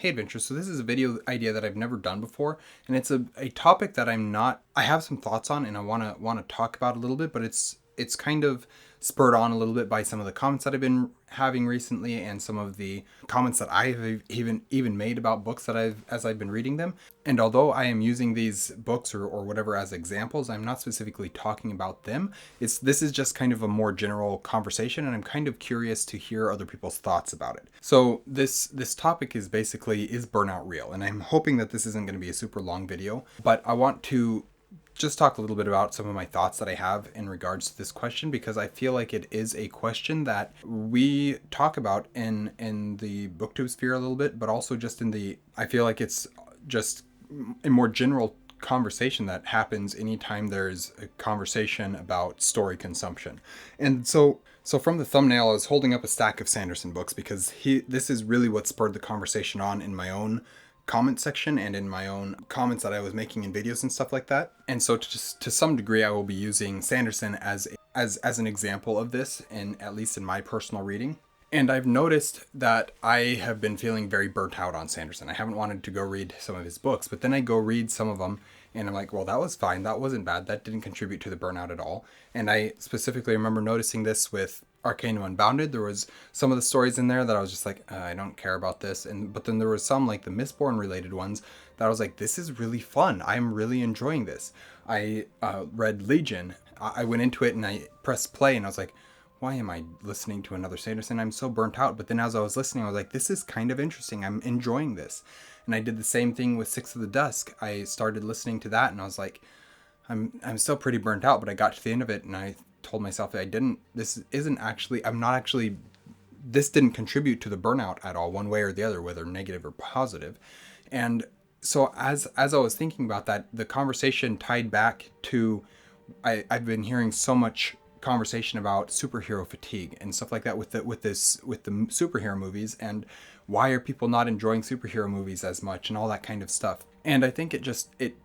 Hey Adventure, so this is a video idea that I've never done before, and it's a topic that I have some thoughts on and I wanna talk about a little bit, but it's kind of spurred on a little bit by some of the comments that I've been having recently and some of the comments that I have even made about books that I've been reading them. And although I am using these books or whatever as examples, I'm not specifically talking about them. This is just kind of a more general conversation, and I'm kind of curious to hear other people's thoughts about it. So this topic is basically, is burnout real? And I'm hoping that this isn't going to be a super long video, but I want to just talk a little bit about some of my thoughts that I have in regards to this question, because I feel like it is a question that we talk about in the booktube sphere a little bit, but also just I feel like it's just a more general conversation that happens anytime there's a conversation about story consumption. And so from the thumbnail, I was holding up a stack of Sanderson books because this is really what spurred the conversation on in my own comment section and in my own comments that I was making in videos and stuff like that. And so to some degree, I will be using Sanderson as an example of this, and at least in my personal reading. And I've noticed that I have been feeling very burnt out on Sanderson. I haven't wanted to go read some of his books, but then I go read some of them and I'm like, well, that was fine. That wasn't bad. That didn't contribute to the burnout at all. And I specifically remember noticing this with Arcanum Unbounded. There was some of the stories in there that I was just like, I don't care about this. But then there was some, like the Mistborn related ones, that I was like, this is really fun. I'm really enjoying this. I read Legion. I went into it and I pressed play and I was like, why am I listening to another Sanderson? I'm so burnt out. But then as I was listening, I was like, this is kind of interesting. I'm enjoying this. And I did the same thing with Six of the Dusk. I started listening to that and I was like, I'm still pretty burnt out, but I got to the end of it and I told myself that this didn't contribute to the burnout at all, one way or the other, whether negative or positive. And so as I was thinking about that, the conversation tied back to, I've been hearing so much conversation about superhero fatigue and stuff like that with the superhero movies, and why are people not enjoying superhero movies as much and all that kind of stuff. And I think it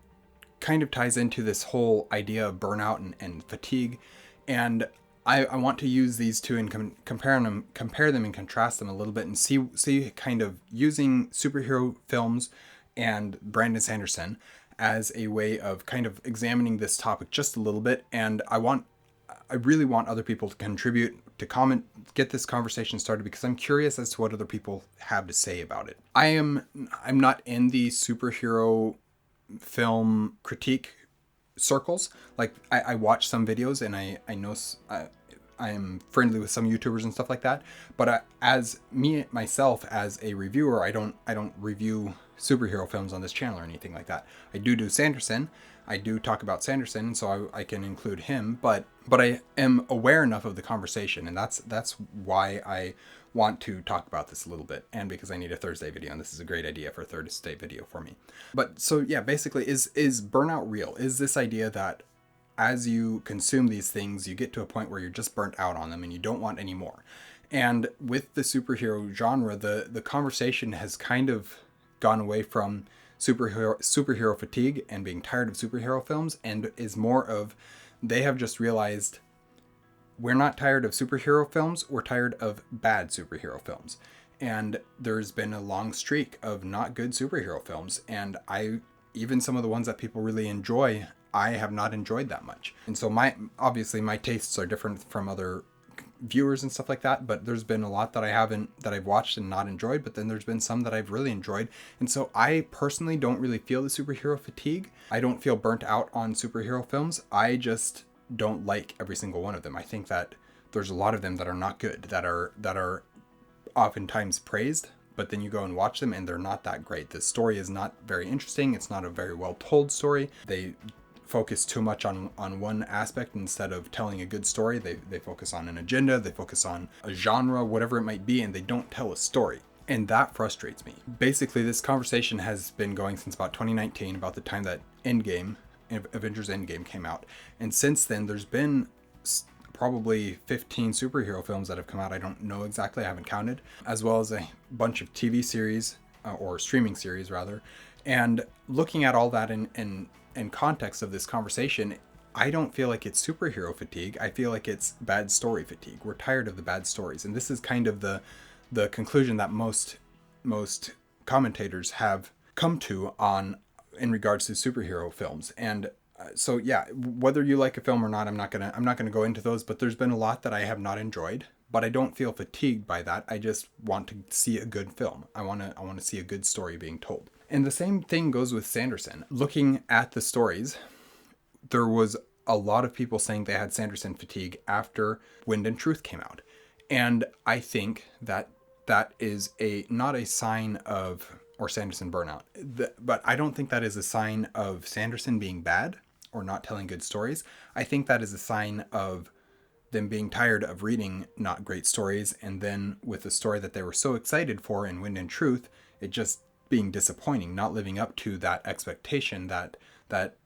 kind of ties into this whole idea of burnout and fatigue. And I want to use these two and compare them and contrast them a little bit and see kind of using superhero films and Brandon Sanderson as a way of kind of examining this topic just a little bit. And I really want other people to contribute, to comment, get this conversation started, because I'm curious as to what other people have to say about it. I'm not in the superhero film critique circles. Like I watch some videos and I know I am friendly with some YouTubers and stuff like that. But as myself as a reviewer, I don't review superhero films on this channel or anything like that. I do Sanderson. I do talk about Sanderson, so I can include him. But I am aware enough of the conversation, and that's why I want to talk about this a little bit, and because I need a Thursday video, and this is a great idea for a Thursday video for me. But so yeah, basically, is burnout real? Is this idea that as you consume these things, you get to a point where you're just burnt out on them and you don't want any more? And with the superhero genre, the conversation has kind of gone away from superhero fatigue and being tired of superhero films, and is more of, they have just realized, we're not tired of superhero films, we're tired of bad superhero films. And there's been a long streak of not good superhero films, and even some of the ones that people really enjoy, I have not enjoyed that much. And so obviously my tastes are different from other viewers and stuff like that, but there's been a lot that I've watched and not enjoyed, but then there's been some that I've really enjoyed. And so I personally don't really feel the superhero fatigue. I don't feel burnt out on superhero films. I just don't like every single one of them. I think that there's a lot of them that are not good, that are oftentimes praised, but then you go and watch them and they're not that great. The story is not very interesting. It's not a very well told story. They focus too much on one aspect instead of telling a good story. They focus on an agenda, they focus on a genre, whatever it might be, and they don't tell a story. And that frustrates me. Basically, this conversation has been going since about 2019, about the time that Avengers Endgame came out. And since then, there's been probably 15 superhero films that have come out. I don't know exactly, I haven't counted, as well as a bunch of TV series, or streaming series rather. And looking at all that in context of this conversation, I don't feel like it's superhero fatigue. I feel like it's bad story fatigue. We're tired of the bad stories. And this is kind of the conclusion that most commentators have come to on in regards to superhero films. And so yeah, whether you like a film or not, I'm not gonna go into those, but there's been a lot that I have not enjoyed, but I don't feel fatigued by that. I just want to see a good film. I want to see a good story being told. And the same thing goes with Sanderson. Looking at the stories, there was a lot of people saying they had Sanderson fatigue after Wind and Truth came out. And I think that that is not a sign of, or Sanderson Burnout, but I don't think that is a sign of Sanderson being bad or not telling good stories. I think that is a sign of them being tired of reading not great stories, and then with the story that they were so excited for in Wind and Truth, it just being disappointing, not living up to that expectation, that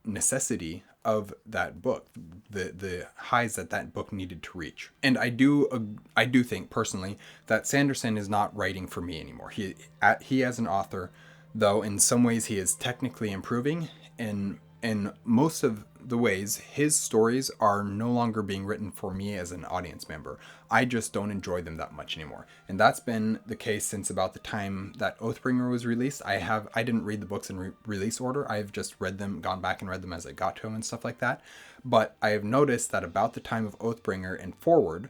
necessity of that book, the highs that book needed to reach. And I do think personally that Sanderson is not writing for me anymore. He as an author, though in some ways he is technically improving, in most of the ways his stories are no longer being written for me as an audience member. I just don't enjoy them that much anymore. And that's been the case since about the time that Oathbringer was released. I didn't read the books in release order. I've just read them, gone back and read them as I got to them and stuff like that. But I have noticed that about the time of Oathbringer and forward,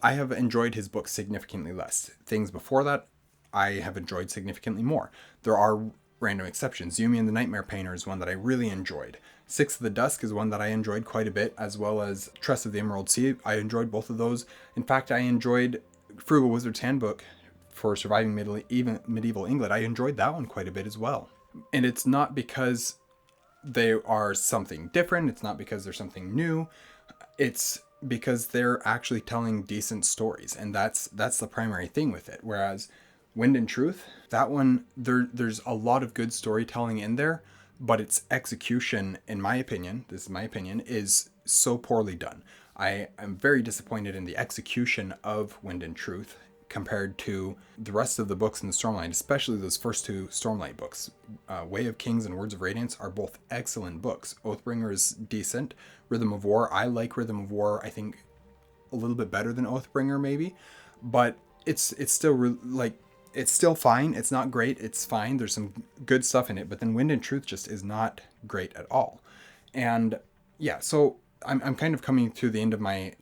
I have enjoyed his books significantly less. Things before that, I have enjoyed significantly more. There are random exceptions. Yumi and the Nightmare Painter is one that I really enjoyed. Six of the Dusk is one that I enjoyed quite a bit, as well as Tress of the Emerald Sea. I enjoyed both of those. In fact, I enjoyed Frugal Wizard's Handbook for Surviving Medieval England. I enjoyed that one quite a bit as well. And it's not because they are something different. It's not because they're something new. It's because they're actually telling decent stories. And that's the primary thing with it. Whereas Wind and Truth, that one, there's a lot of good storytelling in there, but its execution, in my opinion, this is my opinion, is so poorly done. I am very disappointed in the execution of Wind and Truth compared to the rest of the books in the Stormlight, especially those first two Stormlight books. Way of Kings and Words of Radiance are both excellent books. Oathbringer is decent. Rhythm of War, I like Rhythm of War, I think a little bit better than Oathbringer maybe, but it's still it's still fine. It's not great. It's fine. There's some good stuff in it, but then Wind and Truth just is not great at all. And yeah, so I'm kind of coming to the end of my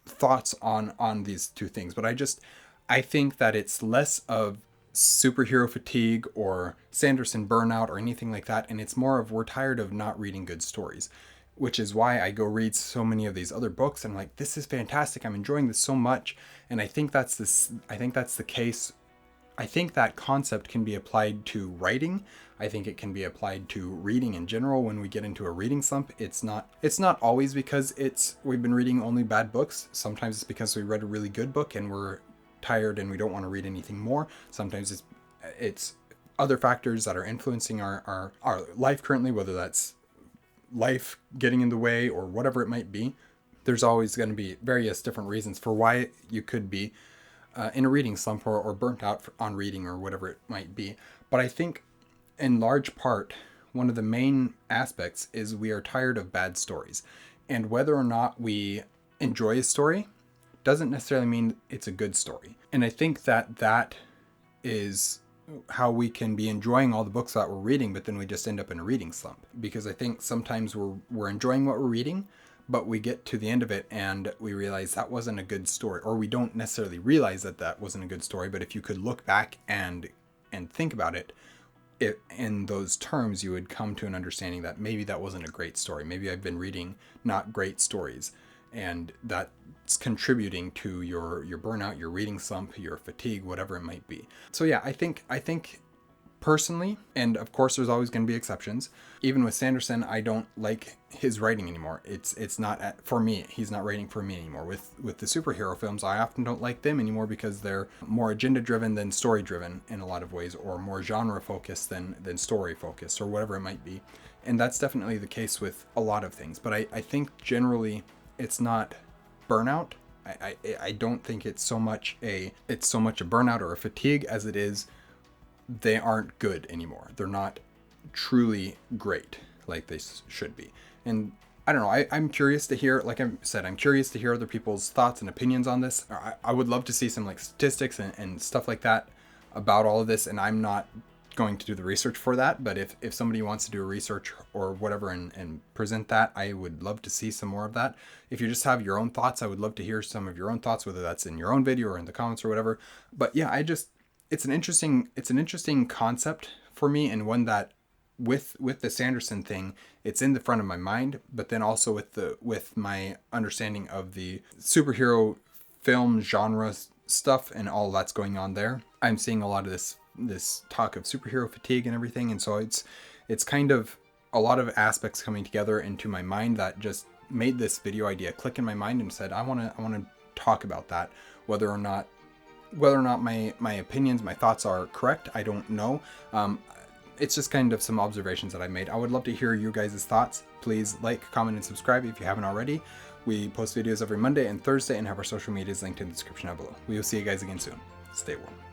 thoughts on these two things, but I think that it's less of superhero fatigue or Sanderson burnout or anything like that, and it's more of we're tired of not reading good stories, which is why I go read so many of these other books and I'm like, this is fantastic. I'm enjoying this so much. And I think that's the case. I think that concept can be applied to writing. I think it can be applied to reading in general. When we get into a reading slump, it's not always because we've been reading only bad books. Sometimes it's because we read a really good book and we're tired and we don't want to read anything more. Sometimes it's other factors that are influencing our life currently, whether that's life getting in the way or whatever it might be. There's always going to be various different reasons for why you could be in a reading slump or burnt out on reading or whatever it might be. But I think in large part, one of the main aspects is we are tired of bad stories. And whether or not we enjoy a story doesn't necessarily mean it's a good story. And I think that is how we can be enjoying all the books that we're reading, but then we just end up in a reading slump. Because I think sometimes we're enjoying what we're reading, but we get to the end of it and we realize that wasn't a good story, or we don't necessarily realize that wasn't a good story. But if you could look back and think about it in those terms, you would come to an understanding that maybe that wasn't a great story. Maybe I've been reading not great stories, and that's contributing to your burnout, your reading slump, your fatigue, whatever it might be. So yeah, I think personally, and of course there's always going to be exceptions, even with Sanderson, I don't like his writing anymore. It's not for me. He's not writing for me anymore. With the superhero films, I often don't like them anymore because they're more agenda driven than story driven in a lot of ways, or more genre focused than story focused, or whatever it might be. And that's definitely the case with a lot of things. But I think generally it's not burnout. I don't think it's so much a burnout or a fatigue as it is they aren't good anymore. They're not truly great like they should be. And I don't know, I'm curious to hear, like I said, I'm curious to hear other people's thoughts and opinions on this. I would love to see some like statistics and stuff like that about all of this, and I'm not going to do the research for that. But if somebody wants to do a research or whatever and present that, I would love to see some more of that. If you just have your own thoughts, I would love to hear some of your own thoughts, whether that's in your own video or in the comments or whatever. But yeah, it's an interesting concept for me, and one that with the Sanderson thing, it's in the front of my mind, but then also with my understanding of the superhero film genre stuff and all that's going on there, I'm seeing a lot of this talk of superhero fatigue and everything, and so it's kind of a lot of aspects coming together into my mind that just made this video idea click in my mind, and said I want to talk about that. Whether or not my opinions, my thoughts are correct, I don't know. It's just kind of some observations that I made. I would love to hear your guys' thoughts. Please like, comment, and subscribe if you haven't already. We post videos every Monday and Thursday and have our social medias linked in the description down below. We will see you guys again soon. Stay warm.